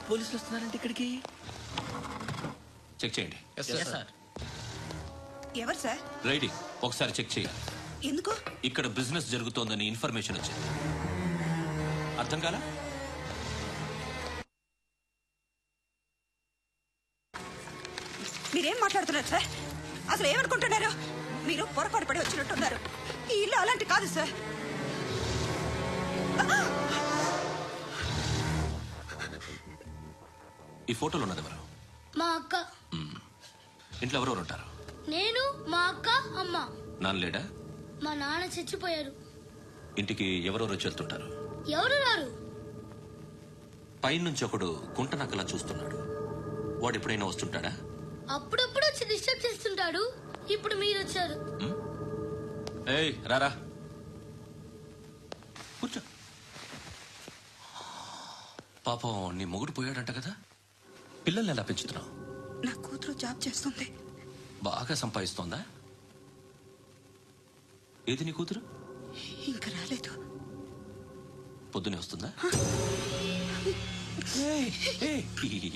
పోలీసులు వస్తున్నారంటే ఇక్కడికి. చెక్ చేయండి. ఎవరు సార్? రైడీ ఒకసారి చెక్ చేయాలి. ఎందుకు? ఇక్కడ బిజినెస్ జరుగుతోందని ఇన్ఫర్మేషన్ వచ్చింది. అర్థం కాలా? మీరేం మాట్లాడుతున్నారు సార్? అసలు ఏమనుకుంటున్నారు? మీరు పొరపాటు పడి వచ్చినట్టున్నారు. ఈ ఇల్లు అలాంటి కాదు సార్. ఈ ఫోటోలో ఉన్నది ఎవరు? మా అక్క. ఇంట్లో ఎవరెవరు ఉంటారు? నేను, మా అక్క, అమ్మ. నాన్న లేడా? మా నాన్న చచ్చిపోయారు. ఇంటికి ఎవరెవరు వచ్చి వెళ్తుంటారు? ఎవరు రారు. పైనుంచి ఒకడు గుంట నక్కలా చూస్తున్నాడు. వాడు ఎప్పుడైనా వస్తుంటాడా? అప్పుడప్పుడు వచ్చి డిస్టర్బ్ చేస్తుంటాడు. ఇప్పుడు మీరు వచ్చారు. ఏయ్ రారా కూర్చో. పాపం నీ మొగుడు పోయాడంట కదా, పిల్లల్ని ఎలా పెంచుతున్నావు? నా కూతురు జాబ్ చేస్తుంది. బాగా సంపాదిస్తోందా? ఏది నీ కూతురు? ఇంకా రాలేదు. పొద్దునే వస్తుందా?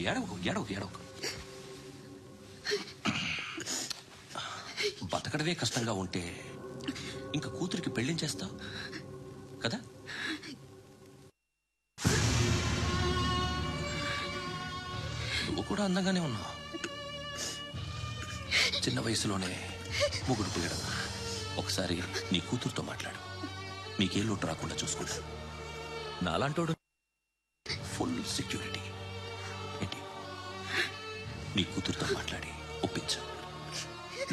ఏడవకు ఏడవకు ఏడవకు. బతకడమే కష్టంగా ఉంటే ఇంకా కూతురికి పెళ్లించేస్తావు కదా? నువ్వు కూడా అందంగానే ఉన్నావు. చిన్న వయసులోనే మొగుడు పోయడం. ఒకసారి నీ కూతురుతో మాట్లాడు. మీకే లోటు రాకుండా చూసుకుంటా. నాలాంటోడు ఫుల్ సెక్యూరిటీ. ఏంటి? నీ కూతురుతో మాట్లాడి ఒప్పించు.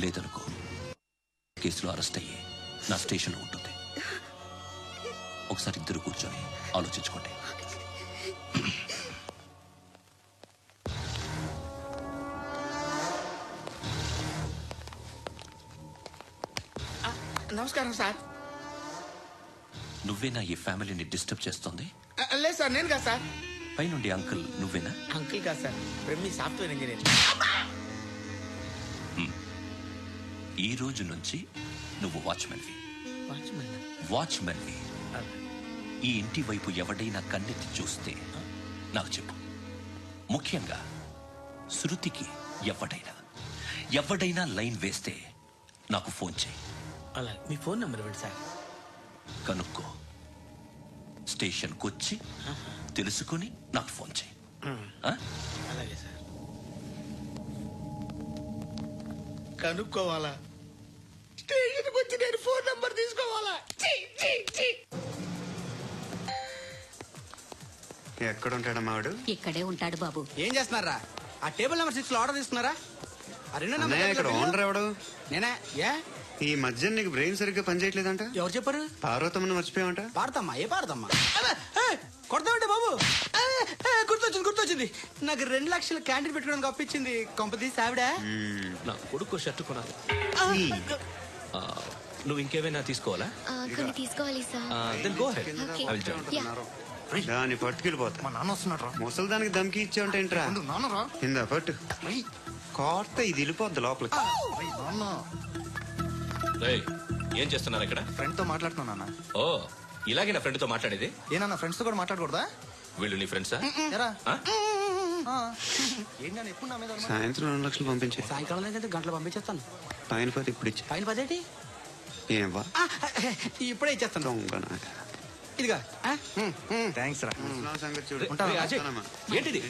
లేదనుకో కేసులో అరెస్ట్ అయ్యి నా స్టేషన్లో ఉంటుంది. ఒకసారి ఇద్దరు కూర్చొని ఆలోచించుకోండి. నమస్కారం సార్. నువ్వేనా ఈ ఫ్యామిలీని డిస్టర్బ్ చేస్తుంది? లేదు సార్, నేను కాదు సార్. పైనుండి అంకుల్ నువ్వేనా? అంకుల్ కాదు సార్, బ్రహ్మి సాఫ్ట్వేర్ ఇంజనీర్. ఈ రోజు నుంచి నువ్వు వాచ్మెన్వి. ఈ ఇంటి వైపు ఎవడైనా కన్నెత్తి చూస్తే నాకు చెప్పు. ముఖ్యంగా శృతికి ఎవడైనా లైన్ వేస్తే నాకు ఫోన్ చేయి. అలా మీ ఫోన్ నెంబర్ ఇవ్వండి సార్. కనుక్కో. స్టేషన్కి వచ్చి తెలుసుకుని నాకు ఫోన్ చేయి. అలాగే సార్. కనుక్కోవాలా? స్టేషన్కి వచ్చి నేను ఫోన్ నంబర్ తీసుకోవాలా? ఎక్కడ ఉంటాడమ్మా వాడు? ఇక్కడే ఉంటాడు బాబు. ఏం చేస్తున్నారా? ఆ టేబుల్ నెంబర్ 6 లో ఆర్డర్ తీసుకున్నారా? ఇక్కడ ఓనర్ ఎవడు? నేనే. ఏ ఈ మధ్య నీకు బ్రెయిన్ సరిగ్గా పనిచేయట్లేదంట. ఎవరు చెప్పారు? పార్వతమ్మను మర్చిపోయావంట. పాడతామ్మా? ఏ పాడతామ్మా? కొడతామంటే బాబు. గుర్తొచ్చింది. నాకు 2 లక్షలు క్యాంటీన్ పెట్టుకోవడానికి అప్పించింది కొంపతీసి ఆవిడ. నా కొడుకు షర్ట్ కొనాలి. నువ్వు ఇంకేమైనా తీసుకోవాలా? కొన్ని తీసుకోవాలి సార్. దాన్ని పట్టుకెళ్ళిపోతా. మా నాన్న వస్తున్నాడు. ముసలి దానికి దమ్కి ఇచ్చావంట ఏంట్రా? ఇందా పట్టు. కోర్త ఇది వెళ్ళిపోద్ది లోపలికి. ఏం చేస్తున్నారు ఇక్కడ? ఫ్రెండ్ తో మాట్లాడుతున్నా నాన్న. ఓ ఇలాగే నా ఫ్రెండ్ తో మాట్లాడేది? ఏనా ఫ్రెండ్స్ తో కూడా మాట్లాడకూడదా? వీళ్ళు నీ ఫ్రెండ్సా? ఎప్పుడు నా మీద సాయంత్రం 2 లక్షలు పంపించే. సాయంకాలం లేదంటే గంటలు పంపించేస్తాను. పైన 10 ఇప్పుడు ఇచ్చే. పైన 10 ఏంటి? ఏం వా ఇప్పుడే ఇచ్చేస్తాను. ఇదిగా థ్యాంక్స్ రా. సంగతి చూడు. ఏంటిది?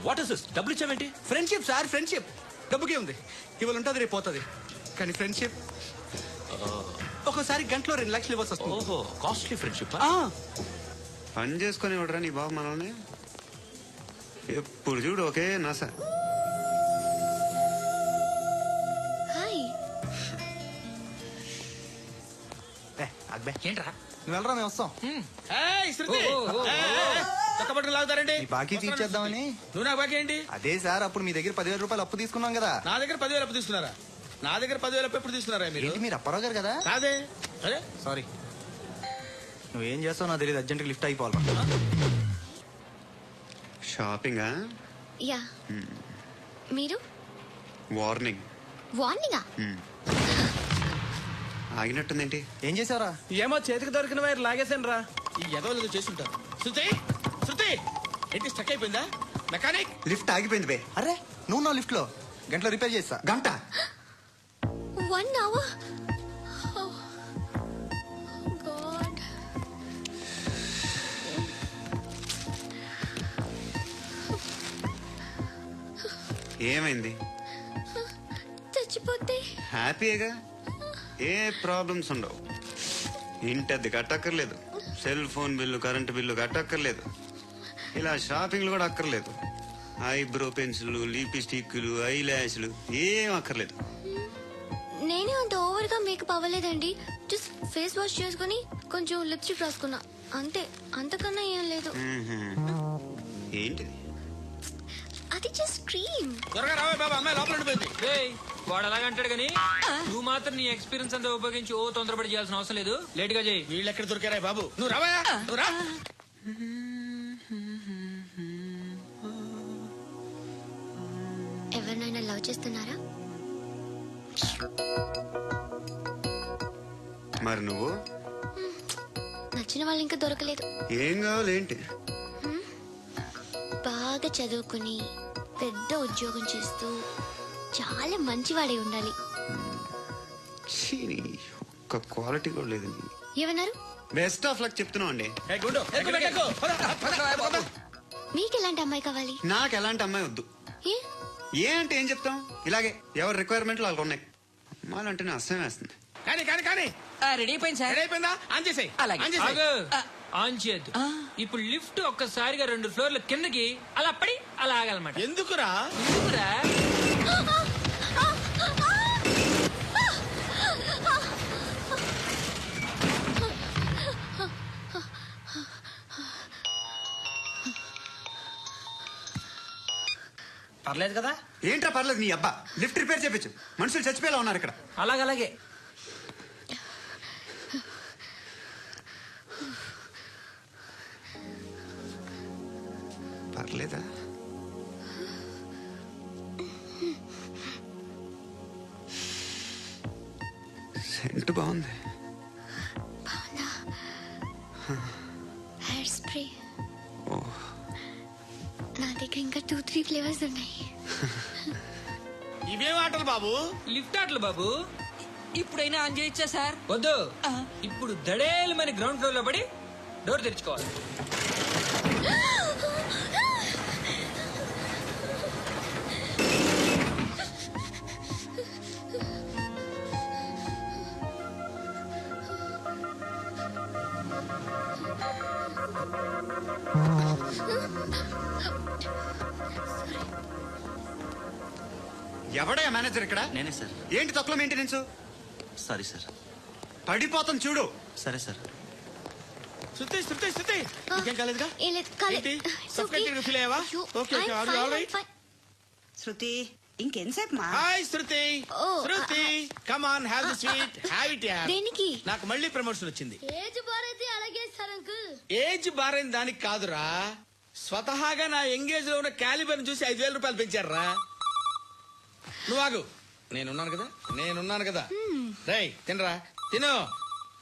What is this? డబ్బులు ఇచ్చావేంటి? Friendship sir, friendship. డబ్బుకే ఉంది. ఇవాళ ఉంటుంది, రేపు పోతుంది. కానీ ఫ్రెండ్షిప్ ఒక్కోసారి గంటలో 2 లక్షలు ఇవ్వాల్సి వస్తుంది. ఓహో, కాస్ట్లీ ఫ్రెండ్షిప్. పని చేసుకుని ఇవ్వడరా నీ బాబు మనల్ని? ఎప్పుడు చూడు ఒకే నస. ఏంట్రా నువ్వు వెళ్ళరా, మేము వస్తాం. లాగుతారండి. బాకీ తీర్చేద్దామని. నువ్వు నాకు బాకీ ఏంటి? అదే సార్, అప్పుడు మీ దగ్గర 10,000 రూపాయలు అప్పు తీసుకున్నాం కదా. నా దగ్గర 10,000 అప్పు తీసుకున్నారా? నా దగ్గర 10,000 అప్పు ఎప్పుడు తీసుకున్నారా మీరు? మీరు అప్పారావు గారు కదా? కాదే. అరే సారీ. నువ్వేం చేస్తావు నాకు తెలియదు. అర్జెంట్గా లిఫ్ట్ అయిపోవాలి. షాపింగా? యా. మీరు? వార్నింగ్. వార్నింగా? ఆగినట్టుందేంటి? ఏం చేసావురా? ఏమో చేతికి దొరికిన వైర్ లాగేసాను రా. ఈ ఎగవలు చేస్తుంటారు. శృతి, శృతి, ఏంటి స్టక్ అయిపోయిందా? మెకానిక్ లిఫ్ట్ ఆగిపోయింది బే. అరే నువ్వు నా లిఫ్ట్ లో గంటలో రిపేర్ చేస్తా. గంట 1 hour. Oh, God. ఏమైంది? చచ్చిపోతే హ్యాపీగా, ఏ ప్రాబ్లమ్స్ ఉండవు. ఇంటి అద్దె కట్టక్కర్లేదు, cell phone bill, current bill కట్టక్కర్లేదు, ఇలా షాపింగ్లు కూడా అక్కర్లేదు. ఐబ్రో పెన్సిల్, లిప్స్టిక్లు, ఐ ల్యాష్లు ఏం అక్కర్లేదు. నేనే అంత ఓవర్ గా మేకప్ అవ్వలేదండి. జస్ట్ ఫేస్ వాష్ చేసుకుని కొంచెం లిప్స్టిక్ రాసుకున్నా అంతే. అంతకన్నా ఏం లేదు. ఏంటిది? అది జస్ట్ క్రీమ్. త్వరగా రావే బాబా, అమ్మాయి లోపల ఉండిపోయింది. వాడు అలాగంటాడు కానీ నువ్వు మాత్రం నీ ఎక్స్పీరియన్స్ అంతా ఉపయోగించి ఓ తొందరపడి చేయాల్సిన అవసరం లేదు. లేట్ గా చేయి. వీళ్ళు ఎక్కడ దొరికారా బాబు? నువ్వు రావా, నువ్వు రా. ఎవరినైనా లవ్ చేస్తున్నారా? మరి నువ్వు? నచ్చిన వాళ్ళు ఇంకా దొరకలేదు. ఏం కావాలి ఏంటి? బాగా చదువుకుని పెద్ద ఉద్యోగం చేస్తూ చాలా మంచివాడే ఉండాలి. ఛీ, ఒక్క క్వాలిటీ కూడా లేదు. ఏమన్నారు? బెస్ట్ ఆఫ్ లక్ చెప్తున్నావు అండి. ఏ గుండు, ఎక్కు, ఎక్కు. పద, పద, పద. మీకు ఎలాంటి అమ్మాయి కావాలి? నాకు ఎలాంటి అమ్మాయి వద్దు. ఏ? ఏ అంటే ఏం చెప్తాం, ఇలాగే ఎవరి రిక్వైర్మెంట్లు వాళ్ళకు ఉన్నాయి. అమ్మాయిలంటేనే అసహ్యం వేస్తుంది. కానీ కానీ కానీ రెడీ అయిపోయింది సార్. రెడీ అయిపోయిందా? ఆన్ చేసేయ్. అలాగే. ఆన్ చేసేయ్. ఆగు. ఆన్ చేయద్దు. ఇప్పుడు లిఫ్ట్ ఒక్కసారిగా 2 ఫ్లోర్ల కిందకి అలా పడి అలా ఆగాలన్నమాట. ఎందుకురా? ఎందుకురా? పర్లేదు కదా? ఏంట్రా పర్లేదు నీ అబ్బా, లిఫ్ట్ రిపేర్ చేపించు. మనుషులు చచ్చిపోయేలా ఉన్నారు ఇక్కడ. అలాగే పర్లేదా? సెంట్ బాగుంది. Hair spray. నా దగ్గర ఇంకా 2-3 ఫ్లేవర్స్ ఉన్నాయి. ఇవేం ఆటలు బాబు? లిఫ్ట్ ఆటలు బాబు. ఇప్పుడైనా ఆన్ చేయొచ్చా సార్? వద్దు. ఇప్పుడు దడేలు మన గ్రౌండ్ ఫ్లోర్ లో పడి డోర్ తెరుచుకోవాలి. ఎవడయ్యా మేనేజర్ ఇక్కడ? నేనే సార్. ఏంటి తక్కువ మెయింటెనెన్స్? Sorry sir. పడిపోతాం చూడు. సరే సార్. శృతి, శృతి, శృతి, ఇంకేం కాలేదుగా? ఏం లేదు, కాలేదు. ఏంటి? It's Suffocated గా feel అయ్యావా? అయ్యో, Okay, okay, I'm are you fine, all right? I'm fine. శృతి ఇంకెంతసేపు మా? Hi Shruti. Oh, Shruti, come on, have the sweet, have it యార్. దేనికి? నాకు మళ్ళీ ప్రమోషన్ వచ్చింది. ఏజ్ బారైతే అలాగే సార్ అంకుల్. ఏజ్ బారైన దానికి కాదురా, స్వతహాగా నా ఎంగేజ్ లో ఉన్న క్యాలిబర్ చూసి 5,000 రూపాయలు పెంచారా. నువ్వు ఆగు, నేనున్నాను కదా. రేయ్ తినరా, తిను.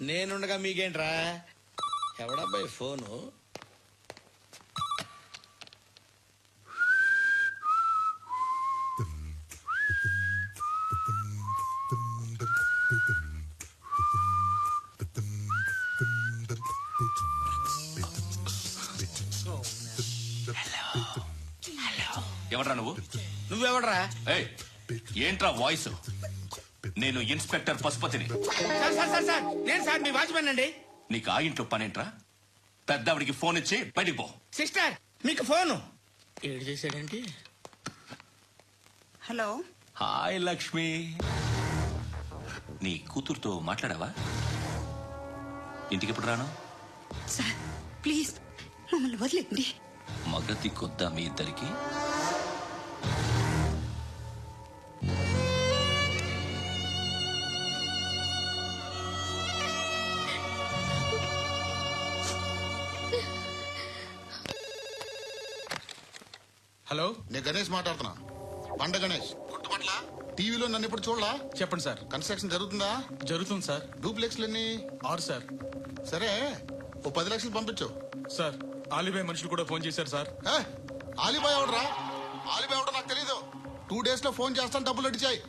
నేనుండగా మీకేంట్రా? ఎవడబ్బాయి ఫోను? ఎవడ్రా నువ్వు? నువ్వెవడరా? ఏయ్, ఏంట్రా వాయిస్? నేను ఇన్స్పెక్టర్ పశుపతిని. సార్ నేను సార్ మీ వాచ్మెన్ అండి. నీకు ఆ ఇంట్లో పనేంట్రా? పెద్దవిడికి ఫోన్ ఇచ్చి బయటికి పో. సిస్టర్ మీకు ఫోను. ఏడు చేశాడేంటి? హలో. హాయ్ లక్ష్మి. నీ కూతురుతో మాట్లాడావా? ఇంటికి ఎప్పుడు రాను? సార్ ప్లీజ్ మమ్మల్ని వదిలేండి. మగతి కొద్దా మీ ఇద్దరికి? హలో, నేను గణేష్ మాట్లాడుతున్నా. పండ గణేష్ గుర్తుపట్ల? టీవీలో నన్ను ఇప్పుడు చూడలా? చెప్పండి సార్. కన్స్ట్రక్షన్ జరుగుతుందా? జరుగుతుంది సార్. డూప్లెక్స్లు ఎన్ని? 6 సార్. సరే, ఓ 10 లక్షలు పంపించు. సార్ ఆలిబాయ్ మనుషులు కూడా ఫోన్ చేశారు సార్. ఆలిబాయ్ ఎవడరా? ఆలిబాయ్ ఎవడో నాకు తెలీదు. 2 days లో ఫోన్ చేస్తాను, డబ్బులు అడిచాయి.